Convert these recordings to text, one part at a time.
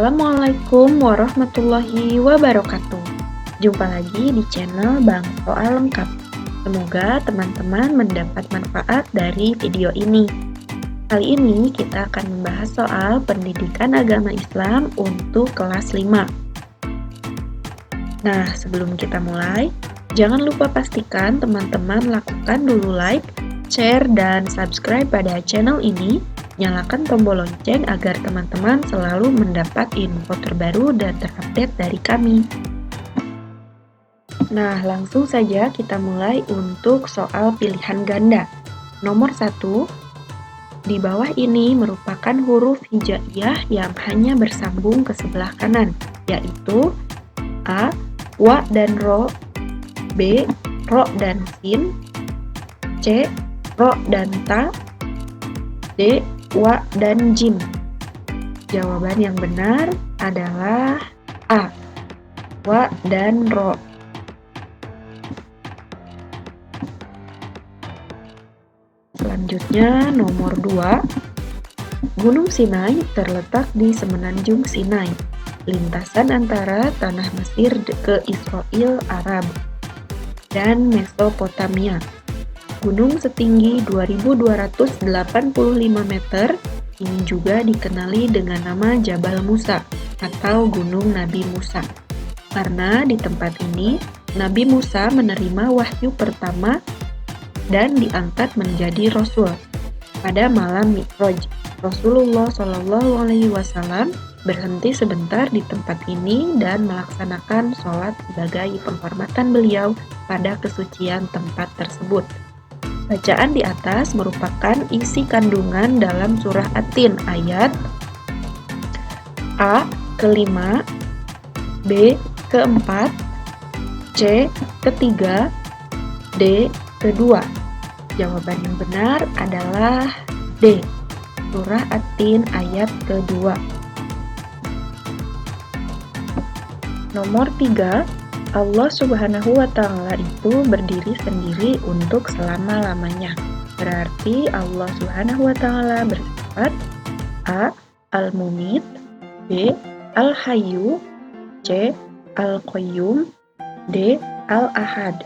Assalamualaikum warahmatullahi wabarakatuh. Jumpa lagi di channel Bang Soal Lengkap. Semoga teman-teman mendapat manfaat dari video ini. Kali ini kita akan membahas soal pendidikan agama Islam untuk kelas 5. Nah, sebelum kita mulai, jangan lupa pastikan teman-teman lakukan dulu like, share, dan subscribe pada channel ini. Nyalakan tombol lonceng agar teman-teman selalu mendapat info terbaru dan terupdate dari kami. Nah, langsung saja kita mulai untuk soal pilihan ganda. Nomor 1, di bawah ini merupakan huruf hijaiyah yang hanya bersambung ke sebelah kanan, yaitu A, wa dan ro, B, ro dan sin, C, ro dan ta, D, wa dan jim. Jawaban yang benar adalah A, wa dan ro. Selanjutnya nomor 2, Gunung Sinai terletak di semenanjung Sinai, lintasan antara tanah Mesir ke Israel Arab dan Mesopotamia. Gunung setinggi 2.285 meter, ini juga dikenali dengan nama Jabal Musa atau Gunung Nabi Musa. Karena di tempat ini, Nabi Musa menerima wahyu pertama dan diangkat menjadi Rasul. Pada malam Mi'raj, Rasulullah Shallallahu Alaihi Wasallam berhenti sebentar di tempat ini dan melaksanakan sholat sebagai penghormatan beliau pada kesucian tempat tersebut. Bacaan di atas merupakan isi kandungan dalam surah At-Tin ayat A ke-5, B ke-4, C ke-3, D ke-2. Jawaban yang benar adalah D, surah At-Tin ayat ke-2. Nomor 3, Allah Subhanahu wa Ta'ala itu berdiri sendiri untuk selama-lamanya. Berarti Allah Subhanahu wa Ta'ala bersifat A, Al-Mumit, B, Al-Hayyu, C, Al-Qayyum, D, Al-Ahad.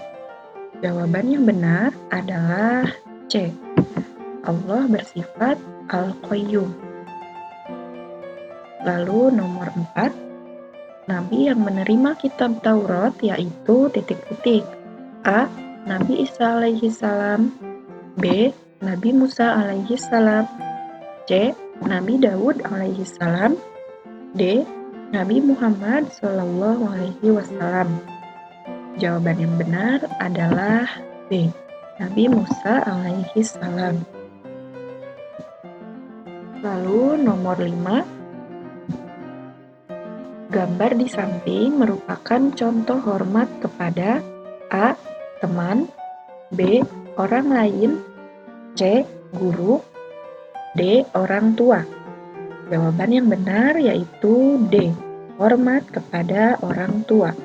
Jawaban yang benar adalah C, Allah bersifat Al-Qayyum. Lalu nomor 4, Nabi yang menerima kitab Taurat yaitu titik-titik. A, Nabi Isa alaihi salam, B, Nabi Musa alaihi salam, C, Nabi Daud alaihi salam, D, Nabi Muhammad sallallahu alaihi wasallam. Jawaban yang benar adalah B, Nabi Musa alaihi salam. Lalu nomor 5, gambar di samping merupakan contoh hormat kepada A, teman, B, orang lain, C, guru, D, orang tua. Jawaban yang benar yaitu D, hormat kepada orang tua.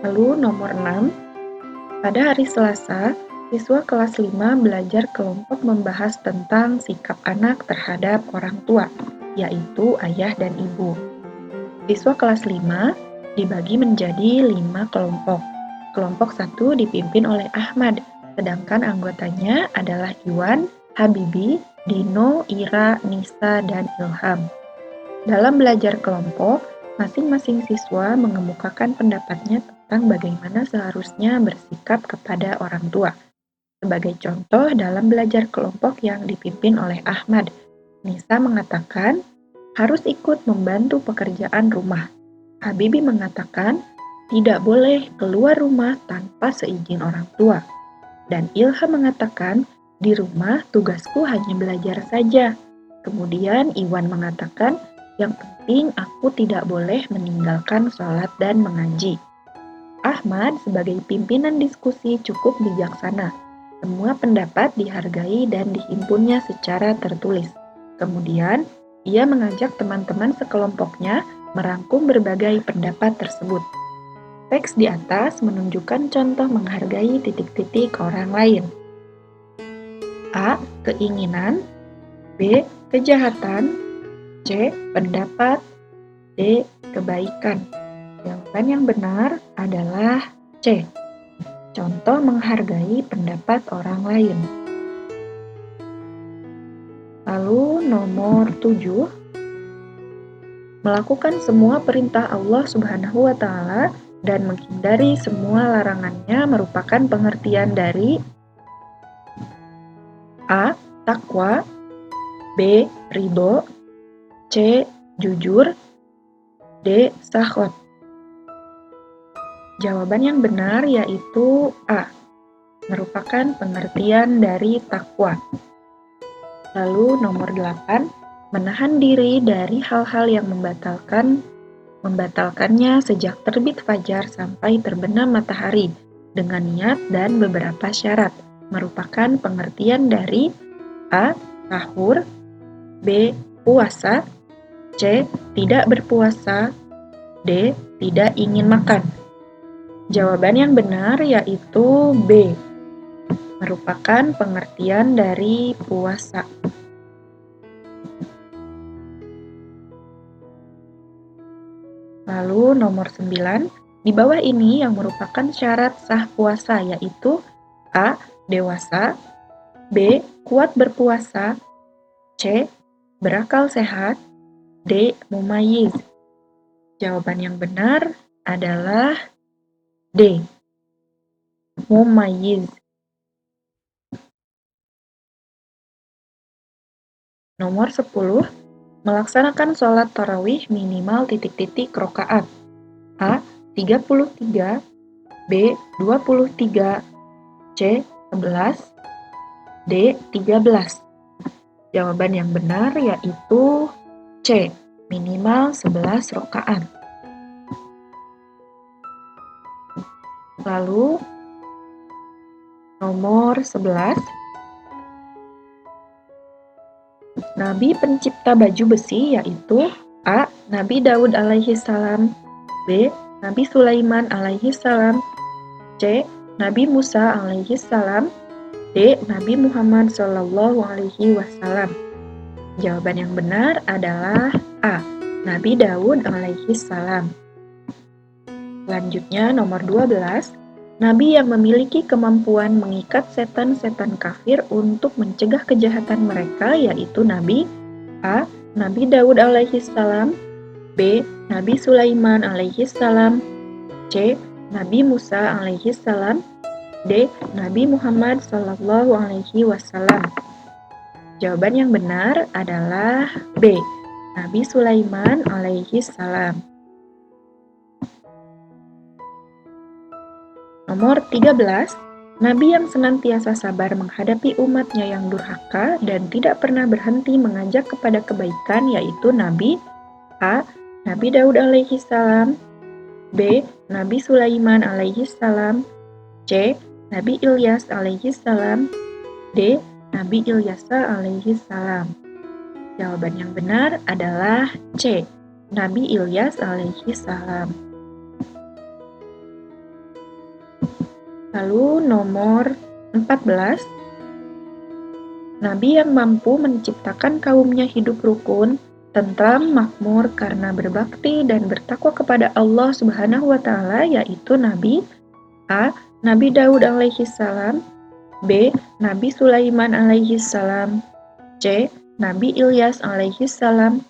Lalu nomor 6, pada hari Selasa, siswa kelas 5 belajar kelompok membahas tentang sikap anak terhadap orang tua, yaitu ayah dan ibu. Siswa kelas 5 dibagi menjadi 5 kelompok. Kelompok 1 dipimpin oleh Ahmad, sedangkan anggotanya adalah Iwan, Habibi, Dino, Ira, Nisa, dan Ilham. Dalam belajar kelompok, masing-masing siswa mengemukakan pendapatnya tentang bagaimana seharusnya bersikap kepada orang tua. Sebagai contoh dalam belajar kelompok yang dipimpin oleh Ahmad, Nisa mengatakan harus ikut membantu pekerjaan rumah. Habibi mengatakan tidak boleh keluar rumah tanpa seizin orang tua. Dan Ilham mengatakan di rumah tugasku hanya belajar saja. Kemudian Iwan mengatakan yang penting aku tidak boleh meninggalkan sholat dan mengaji. Ahmad sebagai pimpinan diskusi cukup bijaksana. Semua pendapat dihargai dan dihimpunnya secara tertulis. Kemudian, ia mengajak teman-teman sekelompoknya merangkum berbagai pendapat tersebut. Teks di atas menunjukkan contoh menghargai titik-titik orang lain. A. Keinginan, B. Kejahatan, C. Pendapat, D. Kebaikan. Jawaban yang benar adalah C. Contoh menghargai pendapat orang lain. Lalu nomor 7, melakukan semua perintah Allah Subhanahu wa Ta'ala dan menghindari semua larangannya merupakan pengertian dari A. Takwa, B. Ridho, C. Jujur, D. Sakhwat. Jawaban yang benar yaitu A. Merupakan pengertian dari takwa. Lalu nomor 8, menahan diri dari hal-hal yang membatalkannya sejak terbit fajar sampai terbenam matahari dengan niat dan beberapa syarat, merupakan pengertian dari A. Sahur, B. Puasa, C. Tidak berpuasa, D. Tidak ingin makan. Jawaban yang benar yaitu B. Merupakan pengertian dari puasa. Lalu nomor 9, di bawah ini yang merupakan syarat sah puasa yaitu A. Dewasa, B. Kuat berpuasa, C. Berakal sehat, D. Mumayyiz. Jawaban yang benar adalah D. Mumayyiz. Nomor 10, melaksanakan sholat tarawih minimal titik-titik rokaat. A. 33, B. 23, C. 11, D. 13. Jawaban yang benar yaitu C. Minimal 11 rokaat. Lalu nomor 11, Nabi pencipta baju besi yaitu A. Nabi Daud alaihi salam, B. Nabi Sulaiman alaihi salam, C. Nabi Musa alaihi salam, D. Nabi Muhammad sallallahu alaihi wasallam. Jawaban yang benar adalah A. Nabi Daud alaihi salam. Selanjutnya nomor 12, Nabi yang memiliki kemampuan mengikat setan-setan kafir untuk mencegah kejahatan mereka yaitu Nabi A. Nabi Daud alaihi salam, B. Nabi Sulaiman alaihi salam, C. Nabi Musa alaihi salam, D. Nabi Muhammad sallallahu alaihi wasallam. Jawaban yang benar adalah B. Nabi Sulaiman alaihi salam. Nomor 13, Nabi yang senantiasa sabar menghadapi umatnya yang durhaka dan tidak pernah berhenti mengajak kepada kebaikan yaitu Nabi A. Nabi Daud alaihi salam, B. Nabi Sulaiman alaihi salam, C. Nabi Ilyas alaihi salam, D. Nabi Ilyasa alaihi salam. Jawaban yang benar adalah C. Nabi Ilyas alaihi salam. Lalu nomor 14, Nabi yang mampu menciptakan kaumnya hidup rukun, tentram, makmur karena berbakti dan bertakwa kepada Allah Subhanahu wa Ta'ala yaitu Nabi A. Nabi Daud alaihi salam, B. Nabi Sulaiman alaihi salam, C. Nabi Ilyas alaihi salam,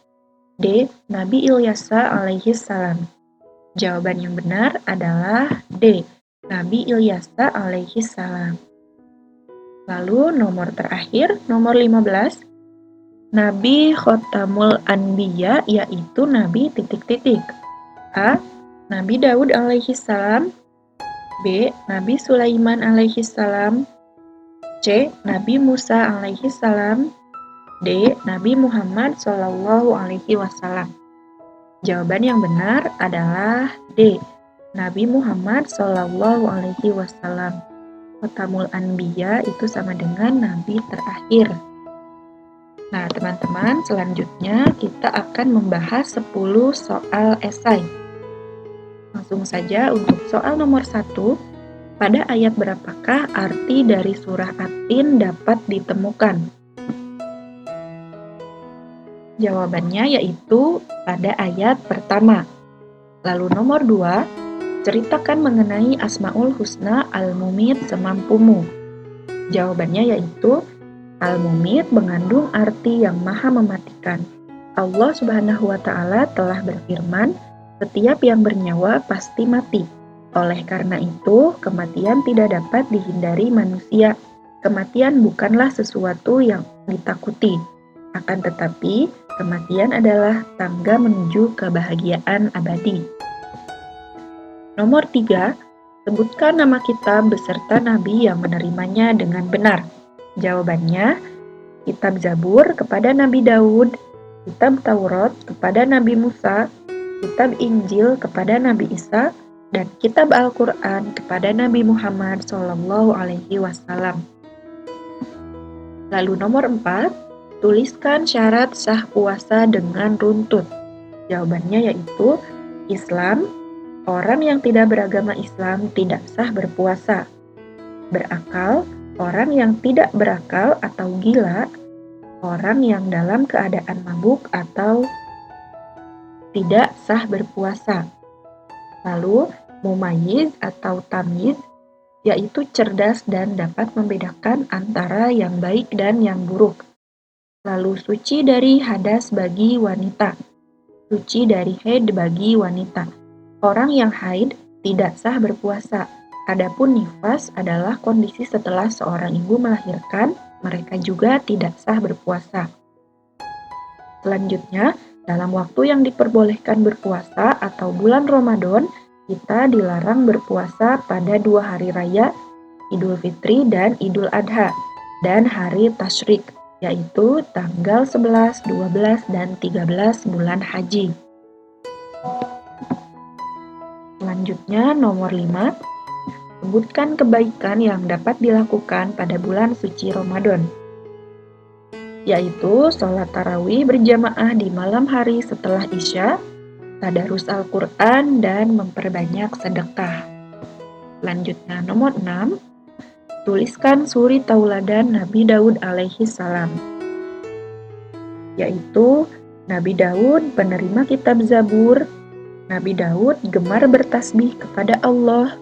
D. Nabi Ilyasa alaihi salam. Jawaban yang benar adalah D. Nabi Ilyasa alaihi salam. Lalu nomor terakhir, nomor 15, Nabi Khotamul Anbiya yaitu Nabi titik-titik. A. Nabi Daud alaihi salam, B. Nabi Sulaiman alaihi salam, C. Nabi Musa alaihi salam, D. Nabi Muhammad sallallahu alaihi wasallam. Jawaban yang benar adalah D. Nabi Muhammad sallallahu alaihi wasallam. Khotamul Anbiya itu sama dengan Nabi terakhir. Nah, teman-teman, selanjutnya kita akan membahas 10 soal esai. Langsung saja untuk soal nomor 1. Pada ayat berapakah arti dari surah At-Tin dapat ditemukan? Jawabannya yaitu pada ayat pertama. Lalu nomor 2, ceritakan mengenai Asmaul Husna Al-Mumit semampumu. Jawabannya yaitu Al-Mumit mengandung arti yang maha mematikan. Allah Subhanahu wa Ta'ala telah berfirman, "Setiap yang bernyawa pasti mati. Oleh karena itu, kematian tidak dapat dihindari manusia. Kematian bukanlah sesuatu yang ditakuti. Akan tetapi, kematian adalah tangga menuju kebahagiaan abadi." Nomor 3, sebutkan nama kitab beserta nabi yang menerimanya dengan benar. Jawabannya, kitab Zabur kepada Nabi Daud, kitab Taurat kepada Nabi Musa, kitab Injil kepada Nabi Isa, dan kitab Al-Quran kepada Nabi Muhammad SAW. Lalu nomor 4, tuliskan syarat sah puasa dengan runtut. Jawabannya yaitu Islam, orang yang tidak beragama Islam tidak sah berpuasa. Berakal, orang yang tidak berakal atau gila, orang yang dalam keadaan mabuk atau tidak sah berpuasa. Lalu, mumayyiz atau tamyiz, yaitu cerdas dan dapat membedakan antara yang baik dan yang buruk. Lalu, suci dari hadas bagi wanita, suci dari haid bagi wanita. Orang yang haid tidak sah berpuasa. Adapun nifas adalah kondisi setelah seorang ibu melahirkan, mereka juga tidak sah berpuasa. Selanjutnya, dalam waktu yang diperbolehkan berpuasa atau bulan Ramadan, kita dilarang berpuasa pada 2 hari raya, Idul Fitri dan Idul Adha, dan hari Tasyrik, yaitu tanggal 11, 12, dan 13 bulan haji. Selanjutnya, nomor 5, sebutkan kebaikan yang dapat dilakukan pada bulan suci Ramadan, yaitu sholat tarawih berjamaah di malam hari setelah Isya, tadarus Al-Quran, dan memperbanyak sedekah. Selanjutnya, nomor 6, tuliskan suri tauladan Nabi Daud alaihi salam, yaitu Nabi Daud penerima kitab Zabur, Nabi Daud gemar bertasbih kepada Allah,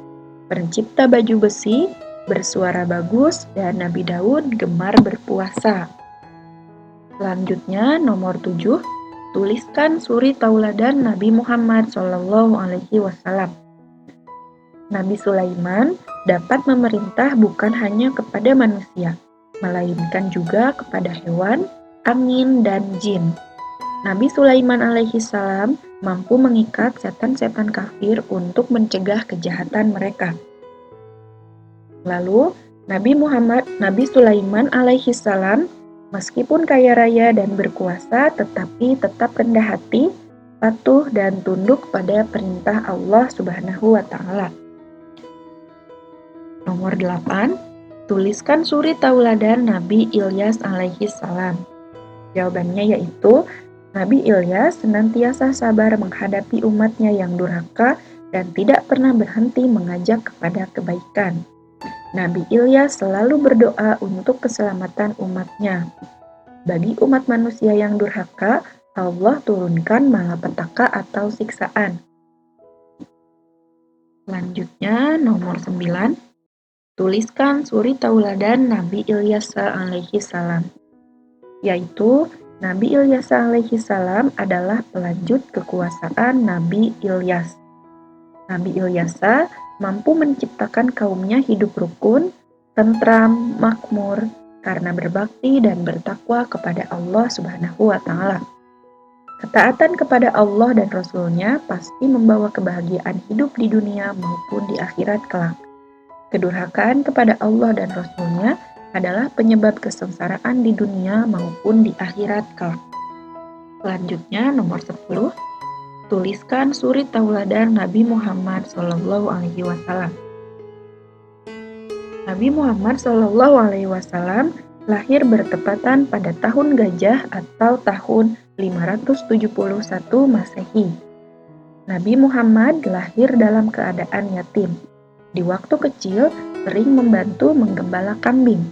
pencipta baju besi, bersuara bagus, dan Nabi Daud gemar berpuasa. Selanjutnya, nomor 7, tuliskan suri tauladan Nabi Muhammad SAW. Nabi Sulaiman dapat memerintah bukan hanya kepada manusia, melainkan juga kepada hewan, angin, dan jin. Nabi Sulaiman alaihi salam mampu mengikat setan-setan kafir untuk mencegah kejahatan mereka. Lalu, Nabi Sulaiman alaihi salam meskipun kaya raya dan berkuasa tetapi tetap rendah hati, patuh dan tunduk pada perintah Allah Subhanahu wa Ta'ala. Nomor 8, tuliskan suri tauladan Nabi Ilyas alaihi salam. Jawabannya yaitu Nabi Ilyas senantiasa sabar menghadapi umatnya yang durhaka dan tidak pernah berhenti mengajak kepada kebaikan. Nabi Ilyas selalu berdoa untuk keselamatan umatnya. Bagi umat manusia yang durhaka, Allah turunkan malapetaka atau siksaan. Selanjutnya, nomor 9, tuliskan suri tauladan Nabi Ilyas alaihi salam, yaitu Nabi Ilyas alaihi salam adalah pelanjut kekuasaan Nabi Ilyas. Nabi Ilyas mampu menciptakan kaumnya hidup rukun, tentram, makmur, karena berbakti dan bertakwa kepada Allah Subhanahu wa Ta'ala. Ketaatan kepada Allah dan Rasul-Nya pasti membawa kebahagiaan hidup di dunia maupun di akhirat kelak. Kedurhakaan kepada Allah dan Rasul-Nya adalah penyebab kesengsaraan di dunia maupun di akhirat kelak. Selanjutnya, nomor 10, tuliskan suri tauladan Nabi Muhammad SAW. Nabi Muhammad SAW lahir bertepatan pada tahun gajah atau tahun 571 Masehi. Nabi Muhammad lahir dalam keadaan yatim. Di waktu kecil, sering membantu menggembala kambing.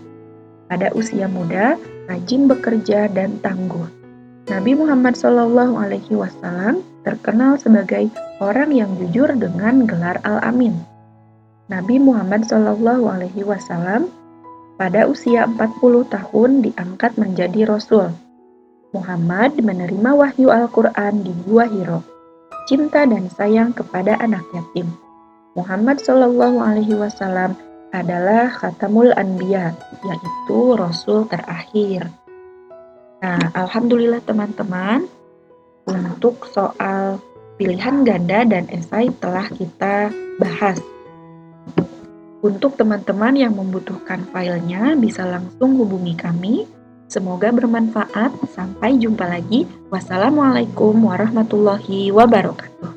Pada usia muda, rajin bekerja dan tangguh. Nabi Muhammad SAW terkenal sebagai orang yang jujur dengan gelar Al-Amin. Nabi Muhammad SAW pada usia 40 tahun diangkat menjadi Rasul. Muhammad menerima wahyu Al-Quran di Gua Hiro, cinta dan sayang kepada anak yatim. Muhammad SAW adalah Khatamul Anbiya, yaitu Rasul terakhir. Nah, alhamdulillah teman-teman, untuk soal pilihan ganda dan esai telah kita bahas. Untuk teman-teman yang membutuhkan filenya, bisa langsung hubungi kami. Semoga bermanfaat. Sampai jumpa lagi. Wassalamualaikum warahmatullahi wabarakatuh.